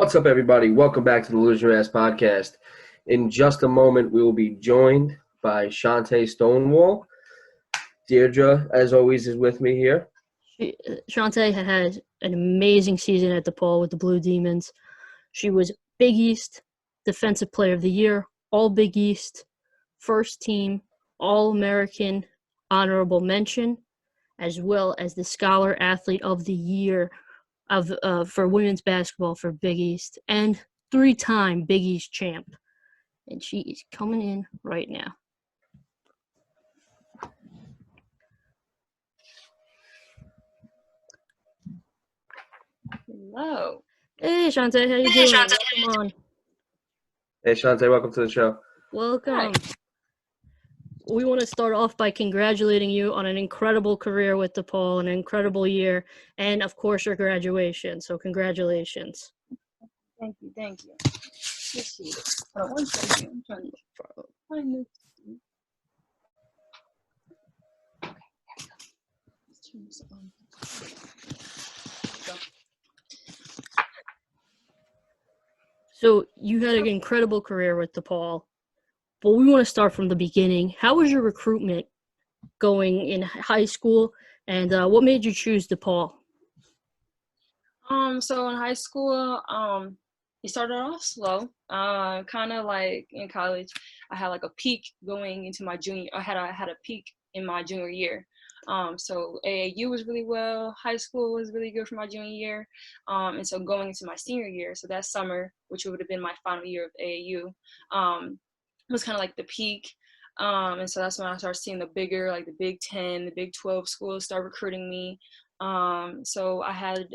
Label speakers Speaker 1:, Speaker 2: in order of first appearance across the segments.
Speaker 1: What's up, everybody? Welcome back to the Lose Your Ass podcast. In just a moment, we will be joined by Chante Stonewall. Deirdre, as always, is with me here.
Speaker 2: Chante had an amazing season at Depaul with the Blue Demons. She was Big East Defensive Player of the Year, All Big East, First Team, All-American, Honorable Mention, as well as the Scholar Athlete of the Year for women's basketball for Big East, and three-time Big East champ. And she is coming in right now.
Speaker 3: Hello.
Speaker 2: Hey, Chante, how you doing? Welcome on.
Speaker 1: Hey, Chante, welcome to the show.
Speaker 2: Welcome.
Speaker 3: Hi.
Speaker 2: We want to start off by congratulating you on an incredible career with Depaul, an incredible year, and, of course, your graduation. So congratulations.
Speaker 3: Thank you. Let's see. Hold on one second. I'm trying to find this. Okay, there we go. Let's turn this on.
Speaker 2: So you had an incredible career with Depaul, but we want to start from the beginning. How was your recruitment going in high school, and what made you choose Depaul?
Speaker 3: So in high school, it started off slow. Kind of like in college, I had like a peak going into my junior. I had a peak in my junior year. So AAU was really well. High school was really good for my junior year. And so going into my senior year, so that summer, which would have been my final year of AAU, was kind of like the peak. And so that's when I started seeing the bigger, like the Big 10, the Big 12 schools start recruiting me. So I had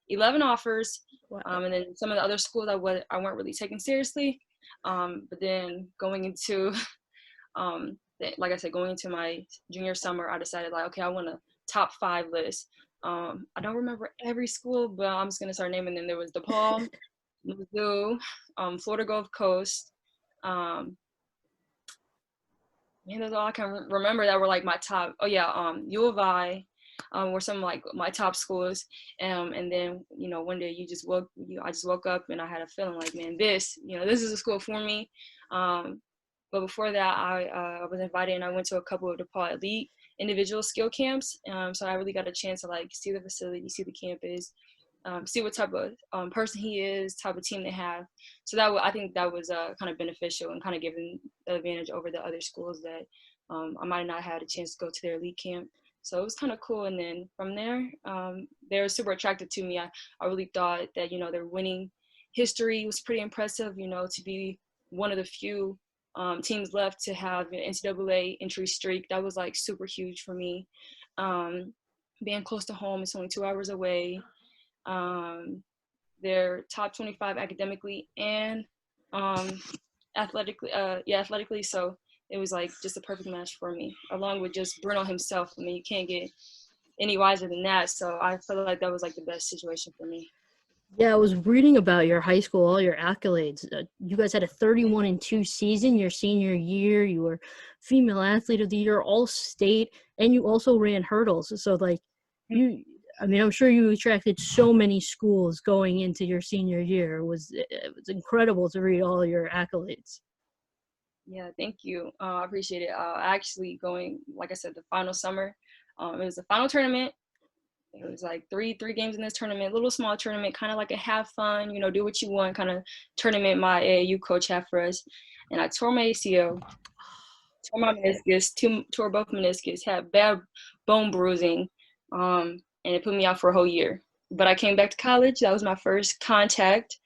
Speaker 3: 11 offers, and then some of the other schools I weren't really taking seriously. But then going into like I said, going into my junior summer, I decided like, okay, I want a top 5 list. I don't remember every school, but I'm just gonna start naming them. There was DePaul, Mizzou, Florida Gulf Coast. Man, that's all I can remember that were like my top. Oh yeah, U of I were some like my top schools. And then one day I just woke up and I had a feeling like, man, this is a school for me. But before that, I was invited and I went to a couple of DePaul elite individual skill camps. So I really got a chance to like see the facility, see the campus, see what type of person he is, type of team they have. So I think that was kind of beneficial and kind of giving the advantage over the other schools that I might not have had a chance to go to their elite camp. So it was kind of cool. And then from there, they were super attracted to me. I really thought that, their winning history was pretty impressive, to be one of the few teams left to have an NCAA entry streak. That was like super huge for me. Being close to home, it's only 2 hours away. They're top 25 academically and athletically. So it was like just a perfect match for me, along with just Bruno himself. I mean, you can't get any wiser than that. So I felt like that was like the best situation for me.
Speaker 2: Yeah, I was reading about your high school, all your accolades. You guys had a 31-2 season your senior year. You were female athlete of the year, all state, and you also ran hurdles. So like I'm sure you attracted so many schools going into your senior year. It was incredible to read all your accolades.
Speaker 3: Yeah, thank you. I appreciate it. Actually going, like I said, the final summer, it was the final tournament. It was like three games in this tournament, little small tournament, kind of like a have fun, do what you want kind of tournament my AAU coach had for us. And I tore my ACL, tore my meniscus, tore both meniscus, had bad bone bruising, and it put me out for a whole year. But I came back to college. That was my first contact,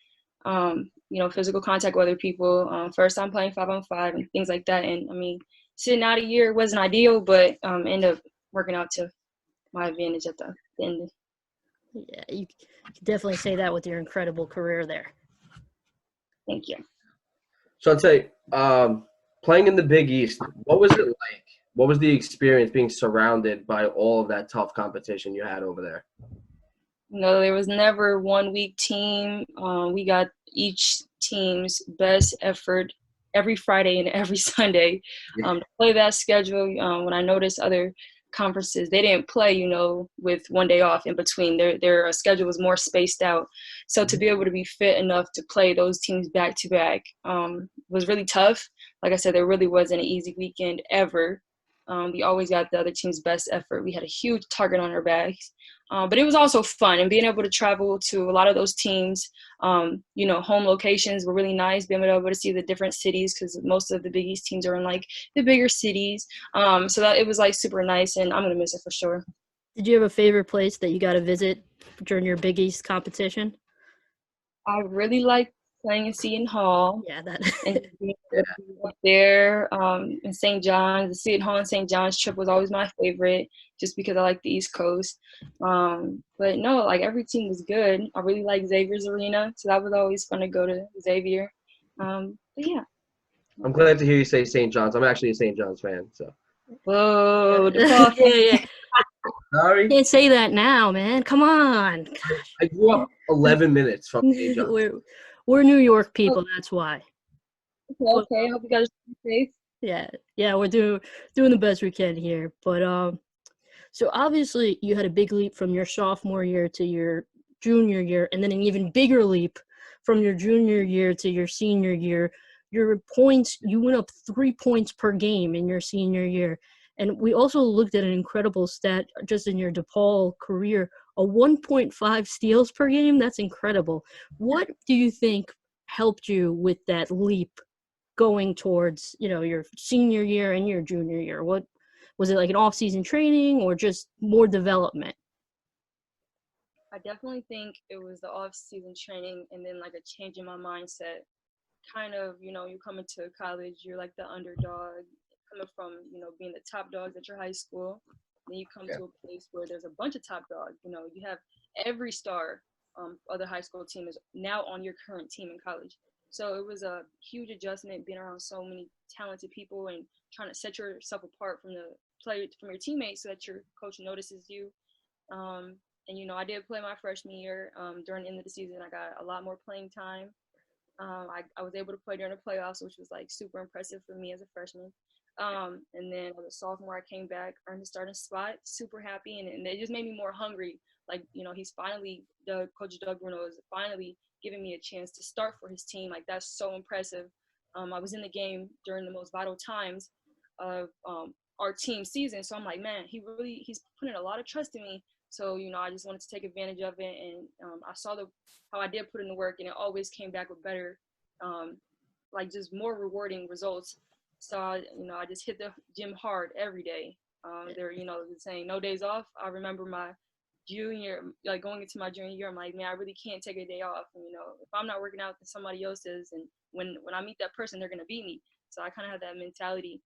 Speaker 3: physical contact with other people. First time playing 5-on-5 and things like that. And I mean, sitting out a year wasn't ideal, but ended up working out to my advantage at the end.
Speaker 2: Yeah, you can definitely say that with your incredible career there.
Speaker 3: Thank you.
Speaker 1: Chante, playing in the Big East, what was it like? What was the experience being surrounded by all of that tough competition you had over there?
Speaker 3: There was never one weak team. We got each team's best effort every Friday and every Sunday to play that schedule. When I noticed other conferences. They didn't play, with one day off in between. Their schedule was more spaced out. So to be able to be fit enough to play those teams back to back was really tough. Like I said, there really wasn't an easy weekend ever. We always got the other team's best effort. We had a huge target on our backs. But it was also fun, and being able to travel to a lot of those teams, home locations were really nice, being able to see the different cities because most of the Big East teams are in like the bigger cities. So that it was like super nice, and I'm going to miss it for sure.
Speaker 2: Did you have a favorite place that you got to visit during your Big East competition?
Speaker 3: I really like playing in Seton Hall.
Speaker 2: Yeah, that.
Speaker 3: And being up there in St. John's, the Seton Hall and St. John's trip was always my favorite, just because I like the East Coast. But no, like every team was good. I really like Xavier's Arena, so that was always fun to go to Xavier. But yeah.
Speaker 1: I'm glad to hear you say St. John's. I'm actually a St. John's fan, so.
Speaker 3: Whoa,
Speaker 2: Yeah,
Speaker 3: Depaul.
Speaker 2: yeah.
Speaker 1: Sorry.
Speaker 2: Can't say that now, man. Come on.
Speaker 1: I grew up 11 minutes from St. John's.
Speaker 2: We're New York people. That's why.
Speaker 3: Okay. I hope you guys are safe.
Speaker 2: Yeah. We're doing the best we can here. But so obviously you had a big leap from your sophomore year to your junior year, and then an even bigger leap from your junior year to your senior year. Your points, you went up 3 points per game in your senior year. And we also looked at an incredible stat just in your Depaul career, a 1.5 steals per game. That's incredible. What do you think helped you with that leap going towards, your senior year and your junior year? What was it, like an off-season training or just more development?
Speaker 3: I definitely think it was the off-season training and then like a change in my mindset. Kind of, you come into college, you're like the underdog, coming from, being the top dogs at your high school. Then you come to a place where there's a bunch of top dogs. You have every star of the high school team is now on your current team in college. So it was a huge adjustment being around so many talented people and trying to set yourself apart from from your teammates so that your coach notices you. And I did play my freshman year. During the end of the season, I got a lot more playing time. I was able to play during the playoffs, which was like super impressive for me as a freshman. And then as a sophomore, I came back, earned a starting spot, super happy, and it just made me more hungry. Like, he's finally, Coach Doug Bruno is finally giving me a chance to start for his team. Like, that's so impressive. I was in the game during the most vital times of our team season. So I'm like, man, he's putting a lot of trust in me. So, I just wanted to take advantage of it. And I saw how I did put in the work, and it always came back with better, like just more rewarding results. So, I just hit the gym hard every day. They're, saying no days off. I remember my junior, like going into my junior year, I'm like, man, I really can't take a day off. And, if I'm not working out, then somebody else is. And when I meet that person, they're going to beat me. So I kind of had that mentality.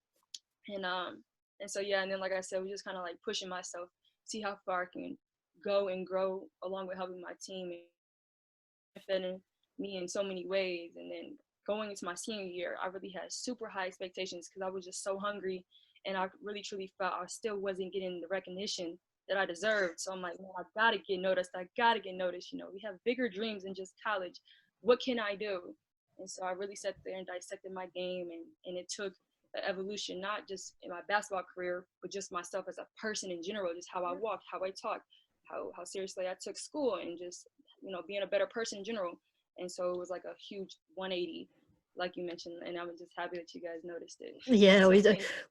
Speaker 3: And so, yeah, and then, like I said, we just kind of like pushing myself, see how far I can go and grow along with helping my team and benefiting me in so many ways. And then going into my senior year, I really had super high expectations because I was just so hungry, and I really truly felt I still wasn't getting the recognition that I deserved. So I'm like, man, I gotta get noticed. We have bigger dreams than just college. What can I do? And so I really sat there and dissected my game, and it took an evolution, not just in my basketball career, but just myself as a person in general, just how I walked, how I talked, how seriously I took school, and just, being a better person in general. And so it was like a huge 180, like you mentioned, and I'm just happy that you guys noticed it.
Speaker 2: Yeah, we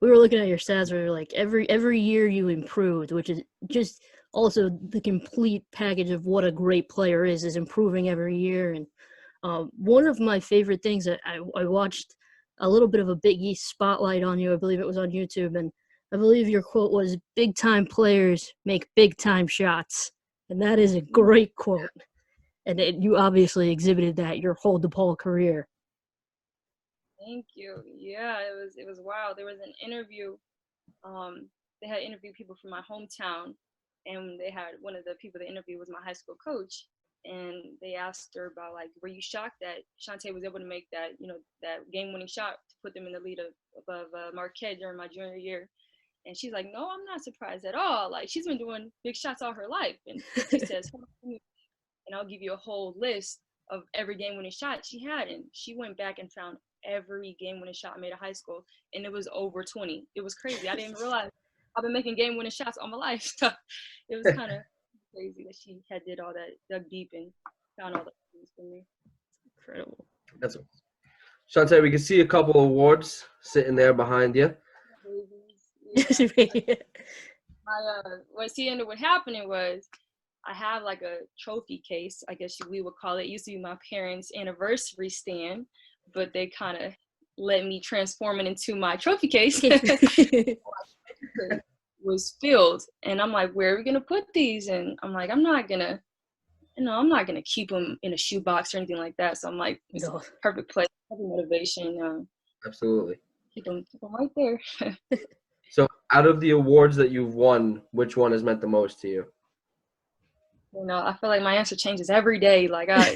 Speaker 2: were looking at your stats. We were like, every year you improved, which is just also the complete package of what a great player is improving every year. And one of my favorite things that I watched a little bit of a Big East spotlight on you. I believe it was on YouTube, and I believe your quote was, "Big time players make big time shots," and that is a great quote. And you obviously exhibited that your whole DePaul career.
Speaker 3: Thank you. Yeah, it was wild. There was an interview. They had interviewed people from my hometown, and they had one of the people they interviewed was my high school coach. And they asked her about, like, were you shocked that Chante was able to make that, that game-winning shot to put them in the lead above Marquette during my junior year? And she's like, no, I'm not surprised at all. Like, she's been doing big shots all her life. And she says, and I'll give you a whole list of every game-winning shot she had. And she went back and found every game-winning shot I made at high school, and it was over 20. It was crazy. I didn't realize I've been making game-winning shots all my life. So it was kind of crazy that she had did all that, dug deep and found all the things for me.
Speaker 2: Incredible.
Speaker 1: That's awesome. Chante, we can see a couple awards sitting there behind you.
Speaker 3: Yeah. What happening was I have like a trophy case, I guess we would call it. It used to be my parents' anniversary stand, but they kind of let me transform it into my trophy case. Was filled, and I'm like, where are we gonna put these? And I'm like, I'm not gonna keep them in a shoebox or anything like that. So I'm like, it's a perfect place, perfect motivation.
Speaker 1: Absolutely.
Speaker 3: Keep them right there.
Speaker 1: So out of the awards that you've won, which one has meant the most to you?
Speaker 3: I feel like my answer changes every day. Like one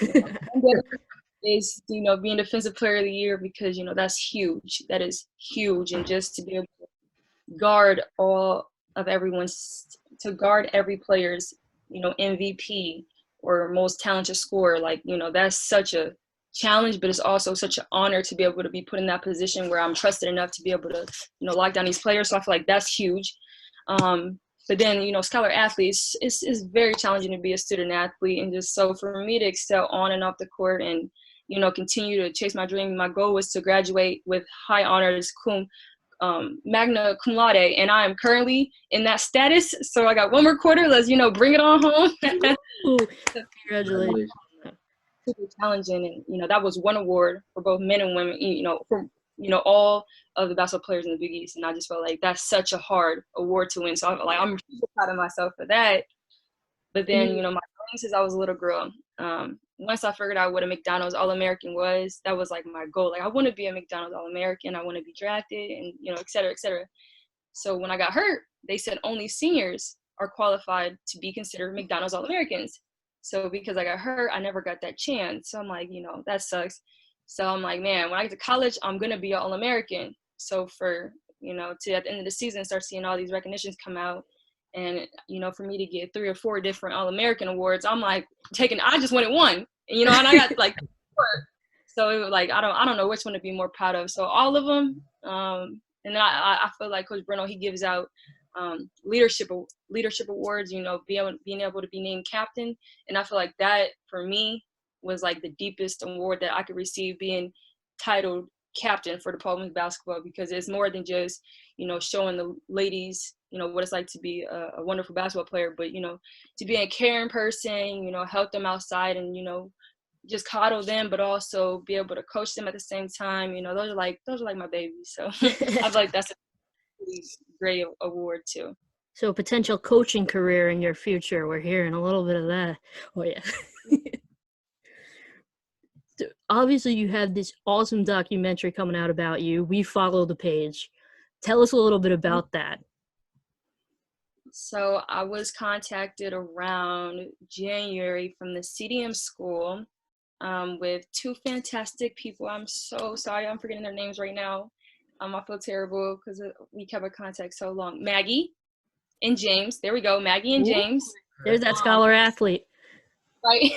Speaker 3: day is, being defensive player of the year, because, that's huge. That is huge. And just to be able to guard to guard every player's, MVP or most talented scorer, like, that's such a challenge, but it's also such an honor to be able to be put in that position where I'm trusted enough to be able to, lock down these players. So I feel like that's huge. But then, scholar athletes, it's very challenging to be a student athlete. And just so for me to excel on and off the court and, continue to chase my dream, my goal was to graduate with high honors, magna cum laude. And I am currently in that status. So I got one more quarter. Let's, bring it on home.
Speaker 2: Ooh, congratulations.
Speaker 3: Super challenging. And, that was one award for both men and women, for all of the basketball players in the Big East. And I just felt like that's such a hard award to win. So I'm super proud of myself for that. But then, my dream since I was a little girl, once I figured out what a McDonald's All-American was, that was like my goal. Like, I want to be a McDonald's All-American. I want to be drafted and, et cetera, et cetera. So when I got hurt, they said only seniors are qualified to be considered McDonald's All-Americans. So because I got hurt, I never got that chance. So I'm like, that sucks. So I'm like, man, when I get to college, I'm going to be an All-American. So for, to at the end of the season, start seeing all these recognitions come out. And, for me to get 3 or 4 different All-American awards, I'm like I just wanted one, and I got like 4. So it was like, I don't know which one to be more proud of. So all of them. And then I feel like Coach Bruno, he gives out leadership awards, being able to be named captain. And I feel like that for me was like the deepest award that I could receive, being titled captain for DePaul women's basketball, because it's more than just, showing the ladies, what it's like to be a wonderful basketball player, but, to be a caring person, help them outside and, just coddle them, but also be able to coach them at the same time. Those are like my babies. So I feel like that's a really great award too.
Speaker 2: So a potential coaching career in your future. We're hearing a little bit of that. Oh yeah. So obviously you have this awesome documentary coming out about you. We follow the page. Tell us a little bit about that.
Speaker 3: So I was contacted around January from the CDM school with 2 fantastic people. I'm so sorry, I'm forgetting their names right now. I feel terrible because we kept in contact so long. Maggie and James. There we go, Maggie and James.
Speaker 2: There's that scholar athlete.
Speaker 3: Right.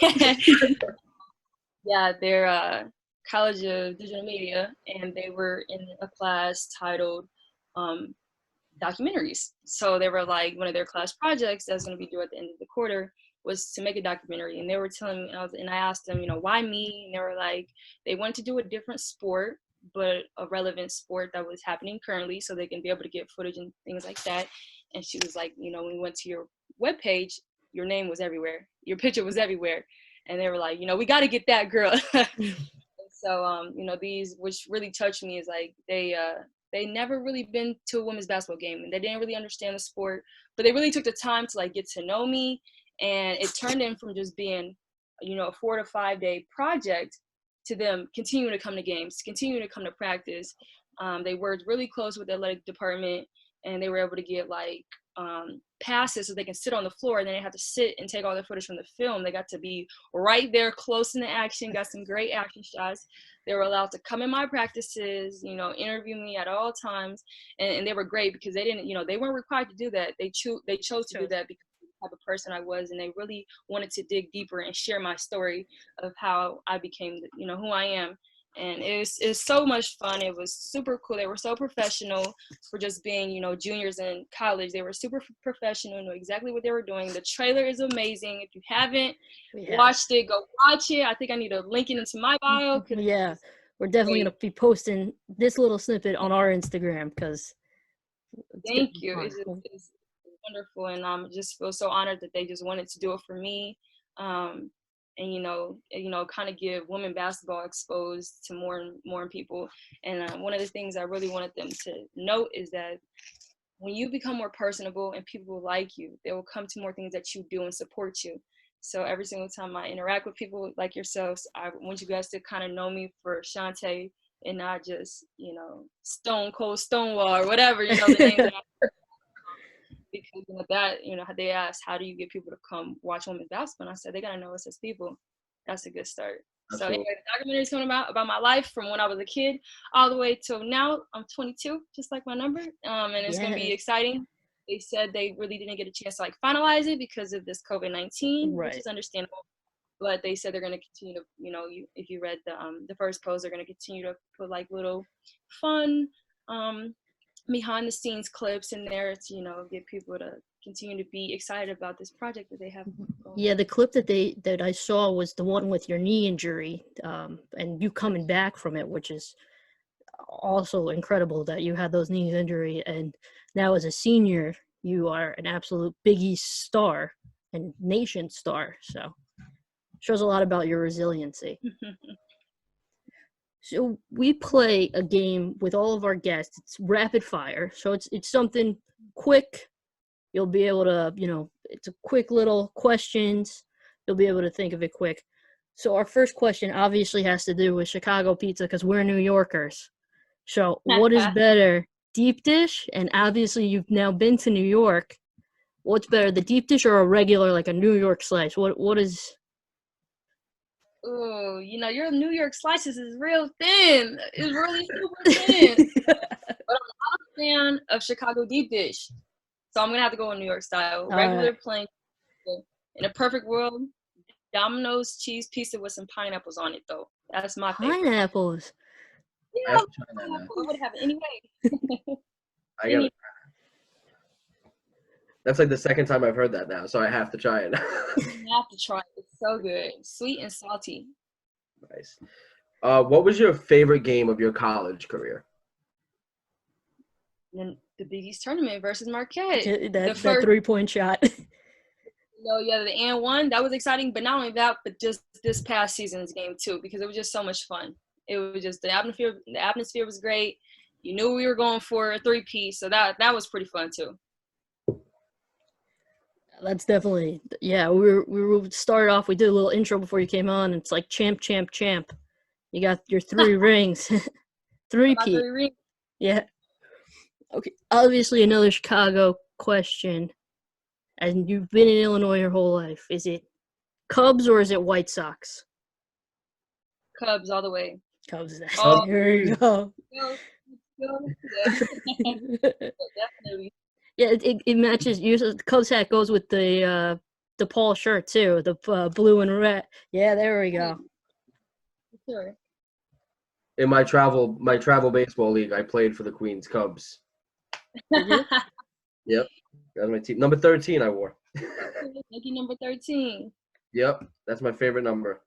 Speaker 3: Yeah, they're College of Digital Media, and they were in a class titled documentaries. So they were like, one of their class projects that's going to be due at the end of the quarter was to make a documentary. And they were telling me, and I asked them, why me? And they were like, they wanted to do a different sport, but a relevant sport that was happening currently, so they can be able to get footage and things like that. And she was like, when we went to your webpage, your name was everywhere, your picture was everywhere. And they were like, we got to get that girl. So, these, which really touched me, is like they never really been to a women's basketball game, and they didn't really understand the sport, but they really took the time to like get to know me. And it turned in from just being, a 4 to 5 day project to them continuing to come to games, continuing to come to practice. They worked really close with the athletic department, and they were able to get like passes so they can sit on the floor, and then they had to sit and take all their footage from the film. They got to be right there close in the action, got some great action shots. They were allowed to come in my practices, interview me at all times. And they were great because they didn't, they weren't required to do that. They chose to do that because of the type of person I was, and they really wanted to dig deeper and share my story of how I became, who I am. And it's so much fun. It was super cool. They were so professional for just being, you know, juniors in college. They were super professional, knew exactly what they were doing. The trailer is amazing. If you haven't watched it, go watch it. I think I need to link it into my bio.
Speaker 2: Yeah, we're definitely going to be posting this little snippet on our Instagram because
Speaker 3: thank you. It's wonderful, and I just feel so honored that they just wanted to do it for me. And you know, kind of give women basketball exposed to more and more people. And one of the things I really wanted them to note is that when you become more personable and people like you, they will come to more things that you do and support you. So every single time I interact with people like yourselves, I want you guys to kind of know me for Chante and not just, you know, Stone Cold Stonewall or whatever, you know, the name that I because you know, that, you know, they asked, how do you get people to come watch women's basketball? And I said, they gotta know us as people. That's a good start. Absolutely. So anyway, the documentary is coming about my life from when I was a kid all the way till now. I'm 22, just like my number, and it's gonna be exciting. They said they really didn't get a chance to like finalize it because of this COVID-19, which is understandable. But they said they're gonna continue to, you know, if you read the first post, they're gonna continue to put like little fun behind the scenes clips in there to, you know, get people to continue to be excited about this project that they have.
Speaker 2: Yeah, the clip that I saw was the one with your knee injury, and you coming back from it, which is also incredible that you had those knee injury, and now as a senior, you are an absolute Big East star and nation star. So shows a lot about your resiliency. So we play a game with all of our guests. It's rapid fire. So it's something quick. You'll be able to, you know, it's a quick little questions. You'll be able to think of it quick. So our first question obviously has to do with Chicago pizza because we're New Yorkers. So what is better, deep dish? And obviously you've now been to New York. What's better, the deep dish or a regular, like a New York slice? What is...
Speaker 3: Oh, you know, your New York slices is real thin. It's really super thin. But I'm not a fan of Chicago deep dish. So I'm going to have to go with New York style. Regular plain. In a perfect world, Domino's cheese pizza with some pineapples on it, though. That's my favorite.
Speaker 2: Pineapples?
Speaker 3: Yeah, I would have it anyway.
Speaker 1: I got it. That's like the second time I've heard that now, so I have to try it.
Speaker 3: You have to try it. It's so good. Sweet and salty.
Speaker 1: Nice. What was your favorite game of your college career?
Speaker 3: And the Big East tournament versus Marquette.
Speaker 2: That 3-point shot.
Speaker 3: Yeah, the and one, that was exciting. But not only that, but just this past season's game too, because it was just so much fun. It was just the atmosphere was great. You knew we were going for a 3-piece, so that was pretty fun too.
Speaker 2: That's definitely, yeah. We started off. We did a little intro before you came on. It's like champ, champ, champ. You got your 3 rings, 3-peat. Yeah. Okay. Obviously, another Chicago question. And you've been in Illinois your whole life. Is it Cubs or is it White Sox?
Speaker 3: Cubs all the way.
Speaker 2: Cubs. Here you go.
Speaker 3: Definitely.
Speaker 2: Yeah, it matches. Usually, the Cubs hat goes with the Depaul shirt too, the blue and red. Yeah, there we go.
Speaker 3: Sure.
Speaker 1: In my travel baseball league, I played for the Queens Cubs. Yep, that's my team. Number 13, I wore.
Speaker 3: Lucky number 13.
Speaker 1: Yep, that's my favorite number.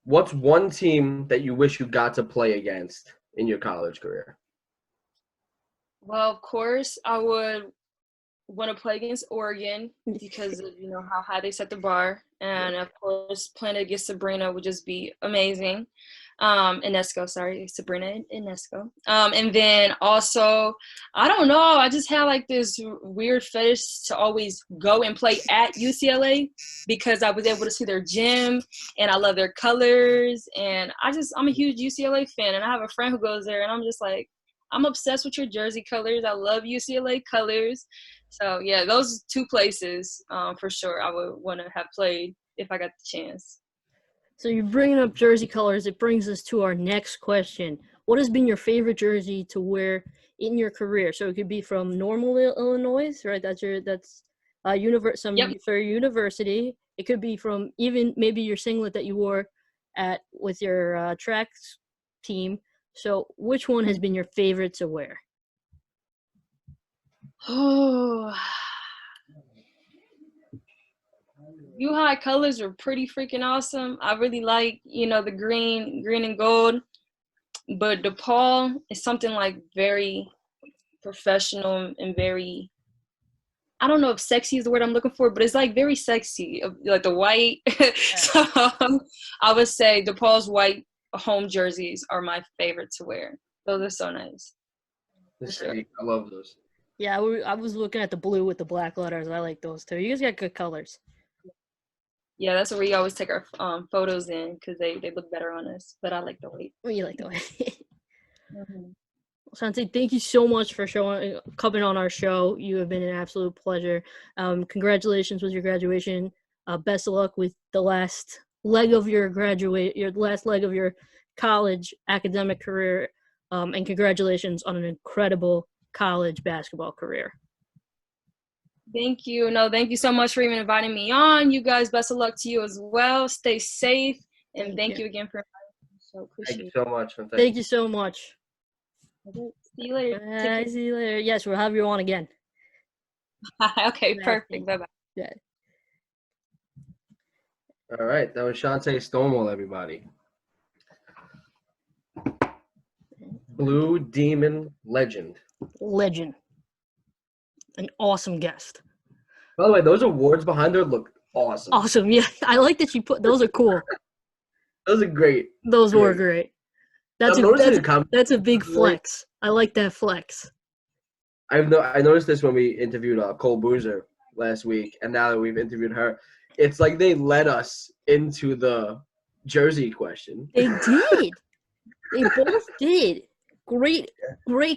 Speaker 1: What's one team that you wish you got to play against in your college career?
Speaker 3: Well, of course, I would want to play against Oregon because of, you know, how high they set the bar. And, of course, playing against Sabrina would just be amazing. Sabrina Ionesco. And then also, I don't know, I just had like this weird fetish to always go and play at UCLA because I was able to see their gym and I love their colors. And I'm a huge UCLA fan, and I have a friend who goes there, and I'm just like, I'm obsessed with your jersey colors. I love UCLA colors. So, yeah, those 2 places for sure I would want to have played if I got the chance.
Speaker 2: So you're bringing up jersey colors. It brings us to our next question. What has been your favorite jersey to wear in your career? So it could be from Normal, Illinois, right? That's
Speaker 3: Yep.
Speaker 2: For university. It could be from even maybe your singlet that you wore with your track team. So which one has been your favorite to wear?
Speaker 3: Oh, U High colors are pretty freaking awesome. I really like, the green and gold. But Depaul is something like very professional and very, I don't know if sexy is the word I'm looking for, but it's like very sexy, like the white. So I would say DePaul's white home jerseys are my favorite to wear. Those are so nice.
Speaker 1: Sure. I love those.
Speaker 2: Yeah, I was looking at the blue with the black letters. I like those too. You guys got good colors.
Speaker 3: Yeah, that's where we always take our photos in because they look better on us. But I like the white.
Speaker 2: Well, you like the white.
Speaker 3: Mm-hmm.
Speaker 2: Chante, thank you so much for coming on our show. You have been an absolute pleasure. Congratulations with your graduation. Best of luck with the last leg of your college academic career. And congratulations on an incredible college basketball career.
Speaker 3: Thank you. No, thank you so much for even inviting me on. You guys, best of luck to you as well. Stay safe. And thank you again for inviting me. So appreciate
Speaker 1: Thank you so much.
Speaker 2: Thank you so much.
Speaker 3: See you later.
Speaker 2: See you later. Yes, we'll have you on again.
Speaker 3: Okay, perfect. Bye-bye.
Speaker 2: Yeah.
Speaker 1: All right. That was Chante Stonewall, everybody. Blue Demon legend.
Speaker 2: An awesome guest.
Speaker 1: By the way, those awards behind her look awesome.
Speaker 2: Awesome. Yeah. I like that those are cool.
Speaker 1: Those are great.
Speaker 2: Those were great. That's a big flex. I like that flex.
Speaker 1: I noticed this when we interviewed Cole Boozer last week, and now that we've interviewed her, it's like they led us into the jersey question.
Speaker 2: They did. They both did. Great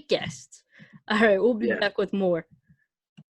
Speaker 2: guests. All right, we'll be back with more.